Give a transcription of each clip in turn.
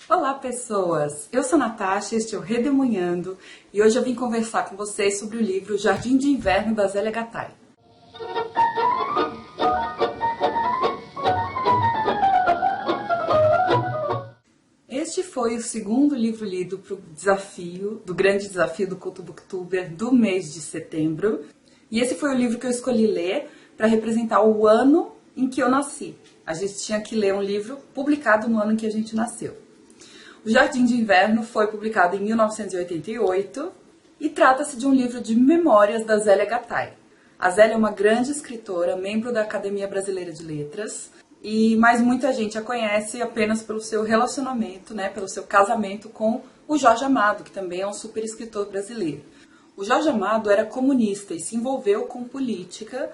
Olá, pessoas! Eu sou Natasha, este é o Redemoinhando e hoje eu vim conversar com vocês sobre o livro Jardim de Inverno da Zélia Gattai. Este foi o segundo livro lido para do grande desafio do Culto Booktuber do mês de setembro. E esse foi o livro que eu escolhi ler para representar o ano em que eu nasci. A gente tinha que ler um livro publicado no ano em que a gente nasceu. O Jardim de Inverno foi publicado em 1988 e trata-se de um livro de memórias da Zélia Gattai. A Zélia é uma grande escritora, membro da Academia Brasileira de Letras, mas muita gente a conhece apenas pelo seu relacionamento, pelo seu casamento com o Jorge Amado, que também é um super escritor brasileiro. O Jorge Amado era comunista e se envolveu com política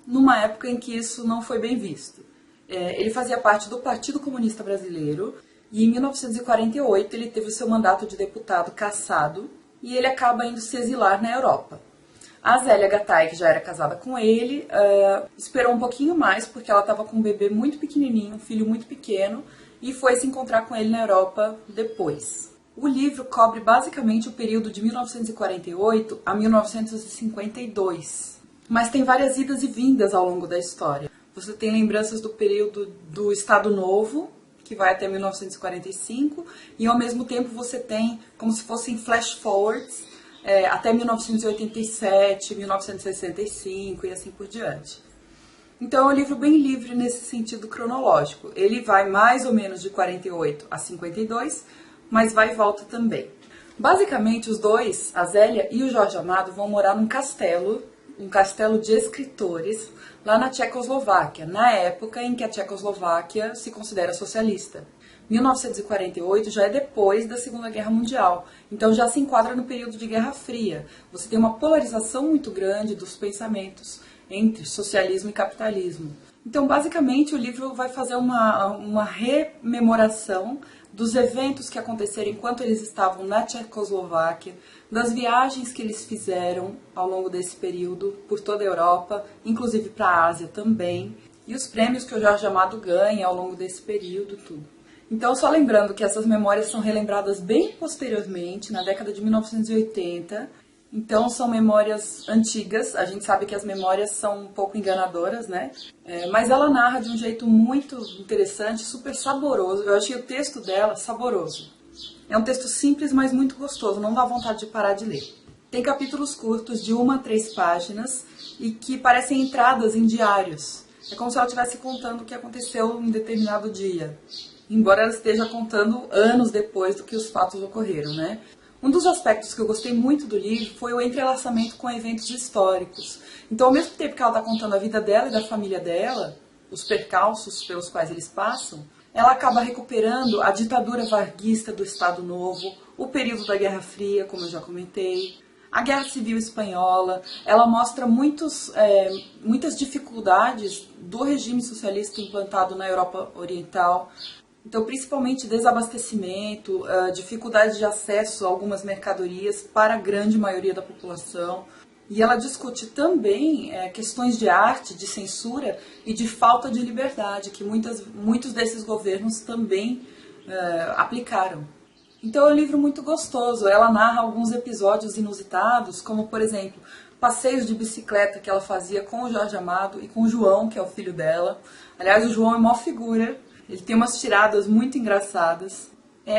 numa época em que isso não foi bem visto. Ele fazia parte do Partido Comunista Brasileiro e em 1948 ele teve o seu mandato de deputado cassado e ele acaba indo se exilar na Europa. A Zélia Gattai, que já era casada com ele, esperou um pouquinho mais porque ela estava com um bebê muito pequenininho, um filho muito pequeno, e foi se encontrar com ele na Europa depois. O livro cobre basicamente o período de 1948 a 1952, mas tem várias idas e vindas ao longo da história. Você tem lembranças do período do Estado Novo, que vai até 1945, e ao mesmo tempo você tem como se fossem flash forwards até 1987, 1965 e assim por diante. Então é um livro bem livre nesse sentido cronológico. Ele vai mais ou menos de 48 a 52, mas vai e volta também. Basicamente os dois, a Zélia e o Jorge Amado, vão morar num castelo de escritores, lá na Tchecoslováquia, na época em que a Tchecoslováquia se considera socialista. 1948 já é depois da Segunda Guerra Mundial, então já se enquadra no período de Guerra Fria. Você tem uma polarização muito grande dos pensamentos entre socialismo e capitalismo. Então, basicamente, o livro vai fazer uma rememoração dos eventos que aconteceram enquanto eles estavam na Tchecoslováquia, das viagens que eles fizeram ao longo desse período por toda a Europa, inclusive para a Ásia também, e os prêmios que o Jorge Amado ganha ao longo desse período, tudo. Então, só lembrando que essas memórias são relembradas bem posteriormente, na década de 1980, então são memórias antigas, a gente sabe que as memórias são um pouco enganadoras, mas ela narra de um jeito muito interessante, super saboroso. Eu achei o texto dela saboroso. É um texto simples, mas muito gostoso, não dá vontade de parar de ler. Tem capítulos curtos, de 1 a 3 páginas, e que parecem entradas em diários. É como se ela estivesse contando o que aconteceu em determinado dia, embora ela esteja contando anos depois do que os fatos ocorreram, Um dos aspectos que eu gostei muito do livro foi o entrelaçamento com eventos históricos. Então, ao mesmo tempo que ela está contando a vida dela e da família dela, os percalços pelos quais eles passam, ela acaba recuperando a ditadura varguista do Estado Novo, o período da Guerra Fria, como eu já comentei, a Guerra Civil Espanhola. Ela mostra muitas dificuldades do regime socialista implantado na Europa Oriental. Então, principalmente desabastecimento, dificuldade de acesso a algumas mercadorias para a grande maioria da população. E ela discute também questões de arte, de censura e de falta de liberdade, que muitos desses governos também aplicaram. Então é um livro muito gostoso. Ela narra alguns episódios inusitados, como, por exemplo, passeios de bicicleta que ela fazia com o Jorge Amado e com o João, que é o filho dela. Aliás, o João é mó figura. Ele tem umas tiradas muito engraçadas.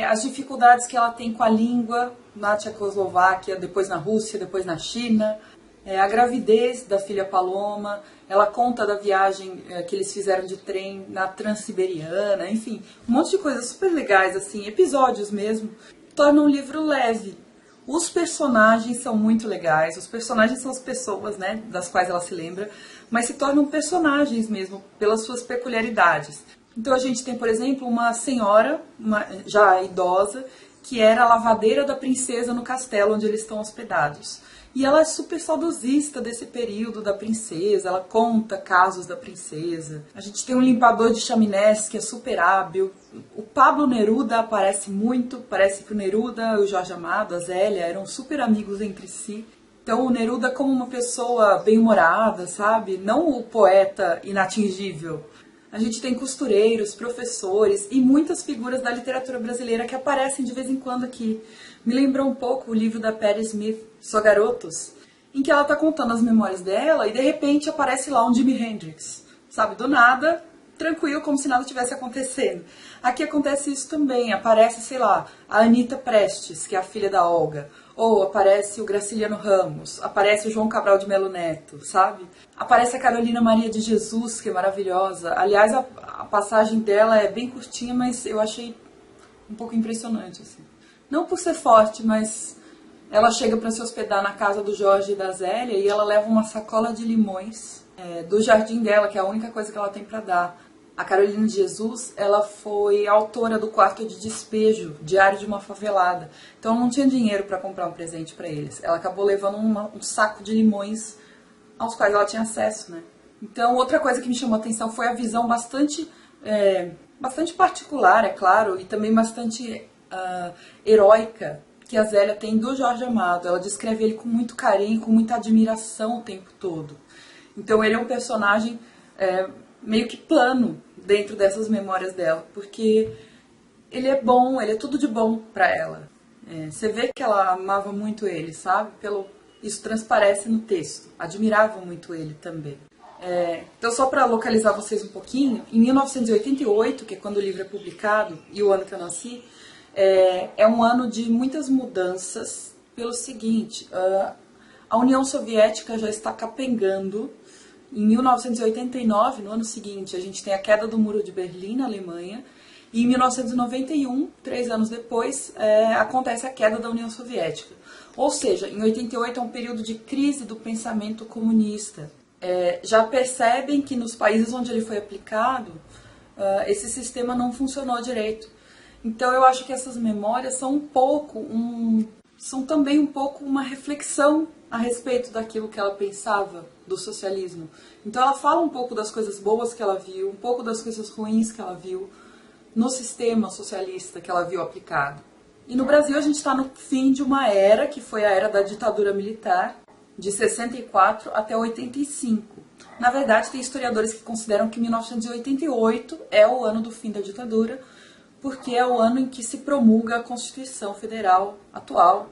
As dificuldades que ela tem com a língua na Tchecoslováquia, depois na Rússia, depois na China. A gravidez da filha Paloma. Ela conta da viagem que eles fizeram de trem na Transiberiana. Enfim, um monte de coisas super legais, assim, episódios mesmo. Torna um livro leve. Os personagens são muito legais. Os personagens são as pessoas, das quais ela se lembra, mas se tornam personagens mesmo, pelas suas peculiaridades. Então a gente tem, por exemplo, uma senhora, já idosa, que era a lavadeira da princesa no castelo onde eles estão hospedados. E ela é super saudosista desse período da princesa, ela conta casos da princesa. A gente tem um limpador de chaminés que é super hábil. O Pablo Neruda aparece muito, parece que o Neruda, o Jorge Amado, a Zélia eram super amigos entre si. Então o Neruda como uma pessoa bem-humorada, sabe? Não o poeta inatingível. A gente tem costureiros, professores e muitas figuras da literatura brasileira que aparecem de vez em quando aqui. Me lembrou um pouco o livro da Patti Smith, Só Garotos, em que ela está contando as memórias dela e de repente aparece lá um Jimi Hendrix, sabe, do nada, tranquilo, como se nada tivesse acontecendo. Aqui acontece isso também, aparece, sei lá, a Anita Prestes, que é a filha da Olga, ou aparece o Graciliano Ramos, aparece o João Cabral de Melo Neto, sabe? Aparece a Carolina Maria de Jesus, que é maravilhosa. Aliás, a passagem dela é bem curtinha, mas eu achei um pouco impressionante, assim. Não por ser forte, mas ela chega para se hospedar na casa do Jorge e da Zélia e ela leva uma sacola de limões do jardim dela, que é a única coisa que ela tem para dar. A Carolina de Jesus, ela foi autora do Quarto de Despejo, Diário de uma Favelada. Então não tinha dinheiro para comprar um presente para eles. Ela acabou levando um saco de limões aos quais ela tinha acesso, né? Então outra coisa que me chamou a atenção foi a visão bastante particular, é claro, e também bastante heróica que a Zélia tem do Jorge Amado. Ela descreve ele com muito carinho, com muita admiração o tempo todo. Então ele é um personagem meio que plano dentro dessas memórias dela, porque ele é bom, ele é tudo de bom pra ela. Você vê que ela amava muito ele, sabe? Isso transparece no texto. Admirava muito ele também. Então, só para localizar vocês um pouquinho, em 1988, que é quando o livro é publicado, e o ano que eu nasci, é um ano de muitas mudanças pelo seguinte: a União Soviética já está capengando. Em 1989, no ano seguinte, a gente tem a queda do Muro de Berlim na Alemanha. E em 1991, 3 anos depois, acontece a queda da União Soviética. Ou seja, em 88 é um período de crise do pensamento comunista. Já percebem que nos países onde ele foi aplicado, esse sistema não funcionou direito. Então eu acho que essas memórias são são também um pouco uma reflexão a respeito daquilo que ela pensava do socialismo. Então ela fala um pouco das coisas boas que ela viu, um pouco das coisas ruins que ela viu no sistema socialista que ela viu aplicado. E no Brasil a gente está no fim de uma era, que foi a era da ditadura militar, de 64 até 85. Na verdade, tem historiadores que consideram que 1988 é o ano do fim da ditadura, porque é o ano em que se promulga a Constituição Federal atual,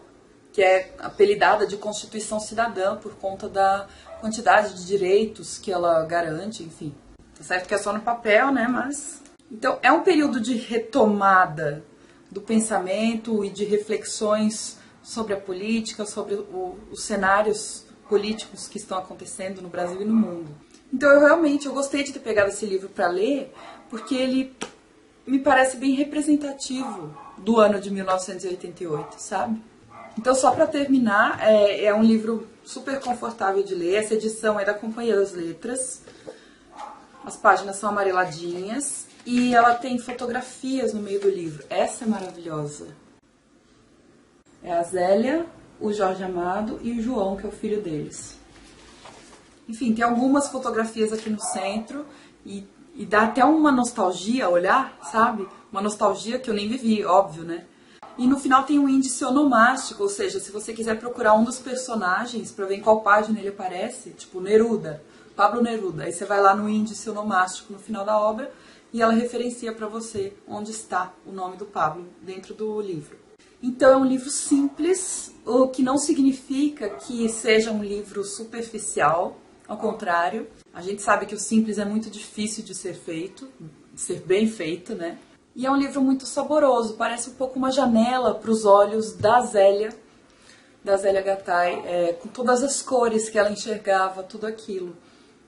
que é apelidada de Constituição Cidadã por conta da quantidade de direitos que ela garante, enfim. Tá certo que é só no papel, né, mas... Então, é um período de retomada do pensamento e de reflexões sobre a política, sobre os cenários políticos que estão acontecendo no Brasil e no mundo. Então, eu gostei de ter pegado esse livro para ler, porque ele me parece bem representativo do ano de 1988, sabe? Então, só para terminar, é um livro super confortável de ler. Essa edição é da Companhia das Letras. As páginas são amareladinhas e ela tem fotografias no meio do livro. Essa é maravilhosa. É a Zélia, o Jorge Amado e o João, que é o filho deles. Enfim, tem algumas fotografias aqui no centro e dá até uma nostalgia olhar, sabe? Uma nostalgia que eu nem vivi, óbvio, né? E no final tem um índice onomástico, ou seja, se você quiser procurar um dos personagens para ver em qual página ele aparece, tipo Neruda, Pablo Neruda, aí você vai lá no índice onomástico no final da obra e ela referencia para você onde está o nome do Pablo dentro do livro. Então é um livro simples, o que não significa que seja um livro superficial, ao contrário. A gente sabe que o simples é muito difícil de ser feito, de ser bem feito, né? E é um livro muito saboroso, parece um pouco uma janela para os olhos da Zélia Gattai, com todas as cores que ela enxergava, tudo aquilo,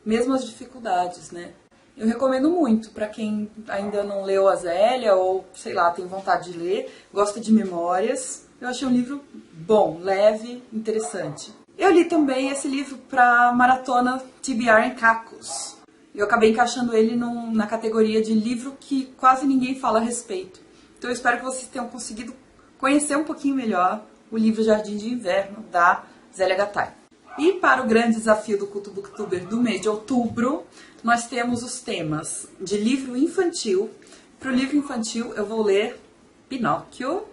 mesmo as dificuldades, né? Eu recomendo muito para quem ainda não leu a Zélia ou, sei lá, tem vontade de ler, gosta de memórias. Eu achei um livro bom, leve, interessante. Eu li também esse livro para maratona TBR em Cacos. Eu acabei encaixando ele na categoria de livro que quase ninguém fala a respeito. Então eu espero que vocês tenham conseguido conhecer um pouquinho melhor o livro Jardim de Inverno, da Zélia Gattai. E para o grande desafio do Culto Booktuber do mês de outubro, nós temos os temas de livro infantil. Para o livro infantil eu vou ler Pinóquio,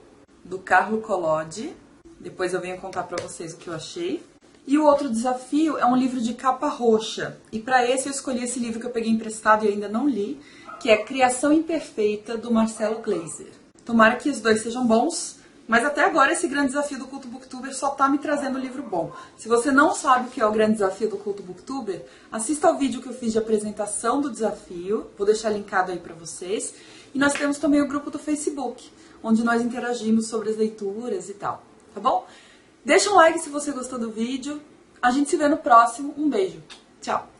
do Carlo Collodi. Depois eu venho contar para vocês o que eu achei. E o outro desafio é um livro de capa roxa. E para esse eu escolhi esse livro que eu peguei emprestado e ainda não li, que é Criação Imperfeita, do Marcelo Gleiser. Tomara que os dois sejam bons, mas até agora esse grande desafio do Culto Booktuber só tá me trazendo livro bom. Se você não sabe o que é o grande desafio do Culto Booktuber, assista ao vídeo que eu fiz de apresentação do desafio, vou deixar linkado aí pra vocês. E nós temos também o grupo do Facebook, onde nós interagimos sobre as leituras e tal, tá bom? Deixa um like se você gostou do vídeo, a gente se vê no próximo, um beijo, tchau!